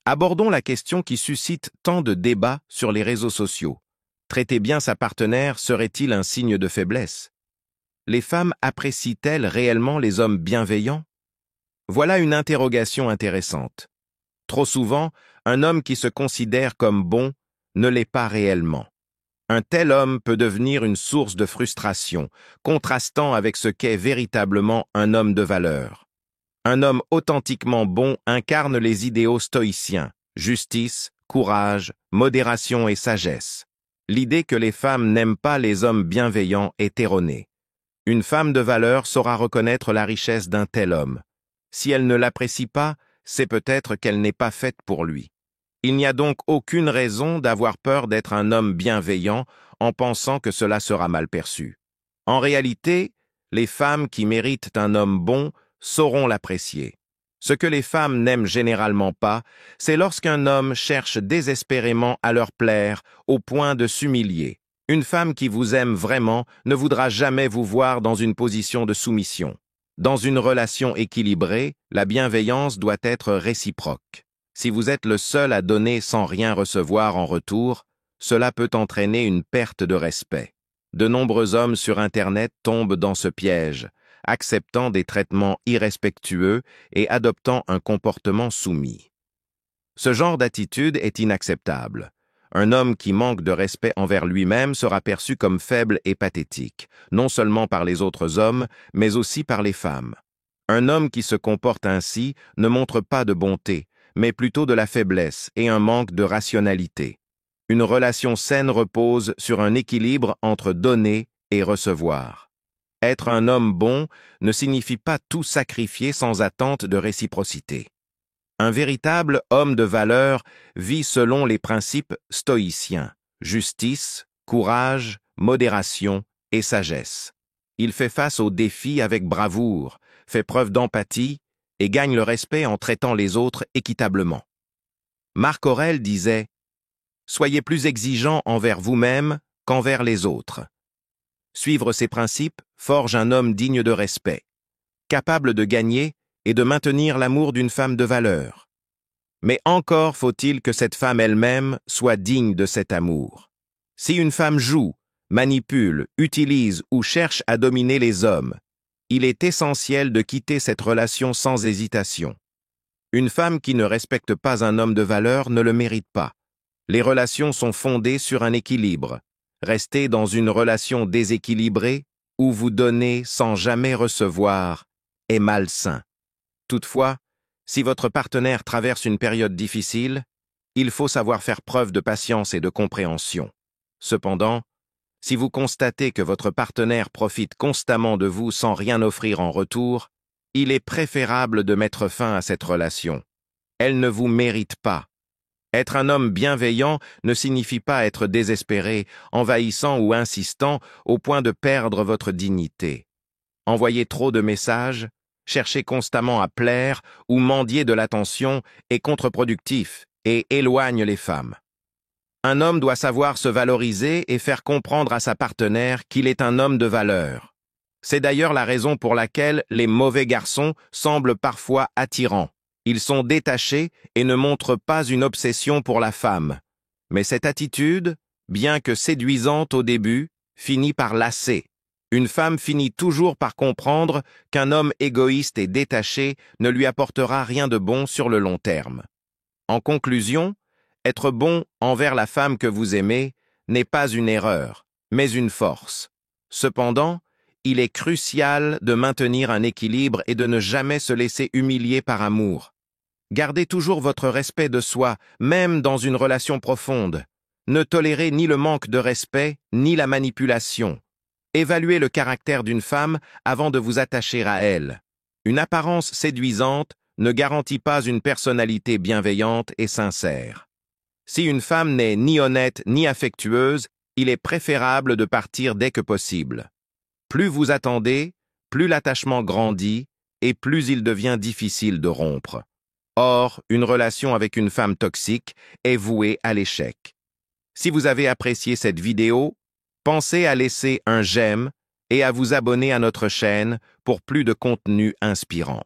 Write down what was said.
Abordons la question qui suscite tant de débats sur les réseaux sociaux. Traiter bien sa partenaire serait-il un signe de faiblesse? Les femmes apprécient-elles réellement les hommes bienveillants? Voilà une interrogation intéressante. Trop souvent, un homme qui se considère comme bon ne l'est pas réellement. Un tel homme peut devenir une source de frustration, contrastant avec ce qu'est véritablement un homme de valeur. Un homme authentiquement bon incarne les idéaux stoïciens, justice, courage, modération et sagesse. L'idée que les femmes n'aiment pas les hommes bienveillants est erronée. Une femme de valeur saura reconnaître la richesse d'un tel homme. Si elle ne l'apprécie pas, c'est peut-être qu'elle n'est pas faite pour lui. Il n'y a donc aucune raison d'avoir peur d'être un homme bienveillant en pensant que cela sera mal perçu. En réalité, les femmes qui méritent un homme bon sauront l'apprécier. Ce que les femmes n'aiment généralement pas, c'est lorsqu'un homme cherche désespérément à leur plaire au point de s'humilier. Une femme qui vous aime vraiment ne voudra jamais vous voir dans une position de soumission. Dans une relation équilibrée, la bienveillance doit être réciproque. Si vous êtes le seul à donner sans rien recevoir en retour, cela peut entraîner une perte de respect. De nombreux hommes sur Internet tombent dans ce piège, acceptant des traitements irrespectueux et adoptant un comportement soumis. Ce genre d'attitude est inacceptable. Un homme qui manque de respect envers lui-même sera perçu comme faible et pathétique, non seulement par les autres hommes, mais aussi par les femmes. Un homme qui se comporte ainsi ne montre pas de bonté, mais plutôt de la faiblesse et un manque de rationalité. Une relation saine repose sur un équilibre entre donner et recevoir. Être un homme bon ne signifie pas tout sacrifier sans attente de réciprocité. Un véritable homme de valeur vit selon les principes stoïciens, justice, courage, modération et sagesse. Il fait face aux défis avec bravoure, fait preuve d'empathie et gagne le respect en traitant les autres équitablement. Marc Aurèle disait « Soyez plus exigeants envers vous-même qu'envers les autres ». Suivre ces principes forge un homme digne de respect, capable de gagner et de maintenir l'amour d'une femme de valeur. Mais encore faut-il que cette femme elle-même soit digne de cet amour. Si une femme joue, manipule, utilise ou cherche à dominer les hommes, il est essentiel de quitter cette relation sans hésitation. Une femme qui ne respecte pas un homme de valeur ne le mérite pas. Les relations sont fondées sur un équilibre. Rester dans une relation déséquilibrée, où vous donnez sans jamais recevoir, est malsain. Toutefois, si votre partenaire traverse une période difficile, il faut savoir faire preuve de patience et de compréhension. Cependant, si vous constatez que votre partenaire profite constamment de vous sans rien offrir en retour, il est préférable de mettre fin à cette relation. Elle ne vous mérite pas. Être un homme bienveillant ne signifie pas être désespéré, envahissant ou insistant au point de perdre votre dignité. Envoyer trop de messages, chercher constamment à plaire ou mendier de l'attention est contre-productif et éloigne les femmes. Un homme doit savoir se valoriser et faire comprendre à sa partenaire qu'il est un homme de valeur. C'est d'ailleurs la raison pour laquelle les mauvais garçons semblent parfois attirants. Ils sont détachés et ne montrent pas une obsession pour la femme. Mais cette attitude, bien que séduisante au début, finit par lasser. Une femme finit toujours par comprendre qu'un homme égoïste et détaché ne lui apportera rien de bon sur le long terme. En conclusion, être bon envers la femme que vous aimez n'est pas une erreur, mais une force. Cependant, il est crucial de maintenir un équilibre et de ne jamais se laisser humilier par amour. Gardez toujours votre respect de soi, même dans une relation profonde. Ne tolérez ni le manque de respect, ni la manipulation. Évaluez le caractère d'une femme avant de vous attacher à elle. Une apparence séduisante ne garantit pas une personnalité bienveillante et sincère. Si une femme n'est ni honnête ni affectueuse, il est préférable de partir dès que possible. Plus vous attendez, plus l'attachement grandit et plus il devient difficile de rompre. Or, une relation avec une femme toxique est vouée à l'échec. Si vous avez apprécié cette vidéo, pensez à laisser un j'aime et à vous abonner à notre chaîne pour plus de contenu inspirant.